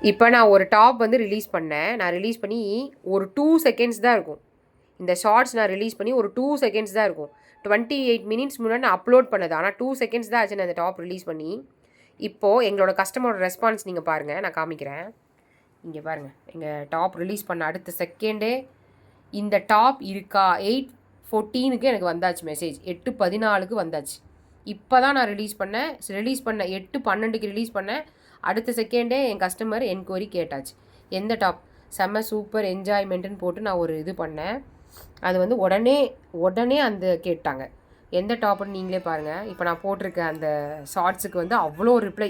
இப்போ நான் ஒரு டாப் வந்து ரிலீஸ் பண்ணேன். நான் ரிலீஸ் பண்ணி ஒரு 2 செகண்ட்ஸ் தான் இருக்கும். இந்த ஷார்ட்ஸ் நான் ரிலீஸ் பண்ணி ஒரு 2 செகண்ட்ஸ் தான் இருக்கும். 28 மினிட்ஸ் முன்னாடி நான் அப்லோட் பண்ணது. ஆனால் 2 செகண்ட்ஸ் தான் ஆச்சு நான் அந்த டாப் ரிலீஸ் பண்ணி. இப்போது எங்களோட கஸ்டமரோட ரெஸ்பான்ஸ் நீங்கள் பாருங்கள், நான் காமிக்கிறேன். இங்கே பாருங்கள், எங்கள் டாப் ரிலீஸ் பண்ண அடுத்த செகண்டே இந்த டாப் இருக்கா 8:14க்கு எனக்கு வந்தாச்சு மெசேஜ். 8:14க்கு வந்தாச்சு. இப்போ தான் நான் ரிலீஸ் பண்ணேன். 8:12க்கு ரிலீஸ் பண்ணேன். அடுத்த செகண்டே என் கஸ்டமர் என்கொயரி கேட்டாச்சு. எந்த டாப் செம்ம சூப்பர் என்ஜாய்மெண்ட்டுன்னு போட்டு நான் ஒரு இது பண்ணேன். அது வந்து உடனே அந்த கேட்டாங்க எந்த டாப்னு நீங்களே பாருங்கள். இப்போ நான் போட்டிருக்க அந்த ஷார்ட்ஸுக்கு வந்து அவ்வளோ ரிப்ளை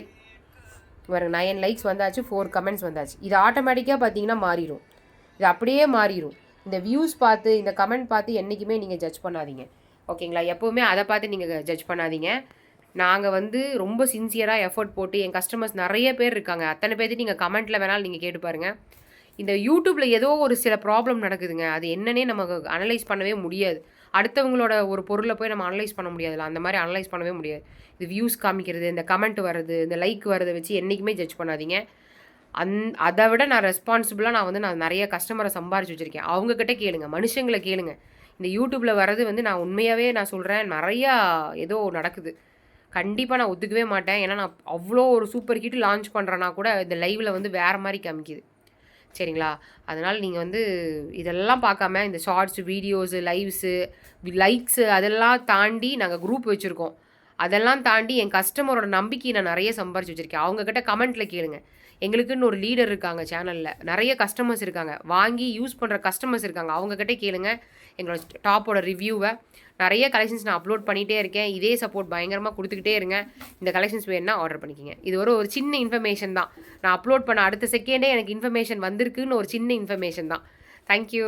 பாருங்க. 9 லைக்ஸ் வந்தாச்சு, 4 கமெண்ட்ஸ் வந்தாச்சு. இது ஆட்டோமேட்டிக்காக பார்த்தீங்கன்னா மாறிடும். இது அப்படியே மாறிடும். இந்த வியூஸ் பார்த்து இந்த கமெண்ட் பார்த்து என்றைக்குமே நீங்கள் ஜட்ஜ் பண்ணாதீங்க, ஓகேங்களா? எப்போவுமே அதை பார்த்து நீங்கள் ஜட்ஜ் பண்ணாதீங்க. நாங்கள் வந்து ரொம்ப சின்சியராக எஃபர்ட் போட்டு என் கஸ்டமர்ஸ் நிறைய பேர் இருக்காங்க. அத்தனை பேர்த்து நீங்கள் கமெண்ட்டில் வேணாலும் நீங்கள் கேட்டு பாருங்கள். இந்த யூடியூப்பில் ஏதோ ஒரு சில ப்ராப்ளம் நடக்குதுங்க. அது என்னன்னே நமக்கு அனலைஸ் பண்ணவே முடியாது. அடுத்தவங்களோட ஒரு பொருளை போய் நம்ம அனலைஸ் பண்ண முடியாதுல்ல, அந்த மாதிரி அனலைஸ் பண்ணவே முடியாது. இது வியூஸ் காமிக்கிறது, இந்த கமெண்ட் வர்றது, இந்த லைக் வர்றதை வச்சு என்றைக்குமே ஜட்ஜ் பண்ணாதீங்க. அதை விட நான் ரெஸ்பான்சிபிளாக நான் நிறைய கஸ்டமரை சம்பாரிச்சு வச்சுருக்கேன். அவங்கக்கிட்ட கேளுங்க, மனுஷங்களை கேளுங்க. இந்த யூடியூப்பில் வர்றது வந்து நான் உண்மையாகவே நான் சொல்கிறேன், நிறையா ஏதோ நடக்குது. கண்டிப்பாக நான் ஒத்துக்கவே மாட்டேன். ஏன்னா நான் அவ்வளோ ஒரு சூப்பர் ஹிட் லான்ச் பண்ணுறேன்னா கூட இந்த லைவில் வந்து வேறு மாதிரி காமிக்குது, சரிங்களா? அதனால் நீங்கள் வந்து இதெல்லாம் பார்க்காம இந்த ஷார்ட்ஸு, வீடியோஸு, லைவ்ஸு, லைக்ஸு அதெல்லாம் தாண்டி நாங்கள் குரூப் வச்சுருக்கோம். அதெல்லாம் தாண்டி என் கஸ்டமரோட நம்பிக்கையை நான் நிறைய சம்பாரிச்சு வச்சுருக்கேன். அவங்கக்கிட்ட கமெண்ட்டில் கேளுங்க. எங்களுக்குன்னு ஒரு லீடர் இருக்காங்க சேனலில், நிறைய கஸ்டமர்ஸ் இருக்காங்க, வாங்கி யூஸ் பண்ணுற கஸ்டமர்ஸ் இருக்காங்க. அவங்கக்கிட்ட கேளுங்க எங்களோட டாப்போட ரிவ்யூவை. நிறைய கலெக்ஷன்ஸ் நான் அப்லோட் பண்ணிகிட்டே இருக்கேன். இதே சப்போர்ட் பயங்கரமாக கொடுத்துக்கிட்டே இருங்க. இந்த கலெக்ஷன்ஸ் வேணுன்னா ஆர்டர் பண்ணிக்கோங்க. இது ஒரு சின்ன இன்ஃபர்மேஷன் தான். நான் அப்லோட் பண்ண அடுத்த செகண்டே எனக்கு இன்ஃபர்மேஷன் வந்திருக்குன்னு ஒரு சின்ன இன்ஃபர்மேஷன் தான். தேங்க்யூ.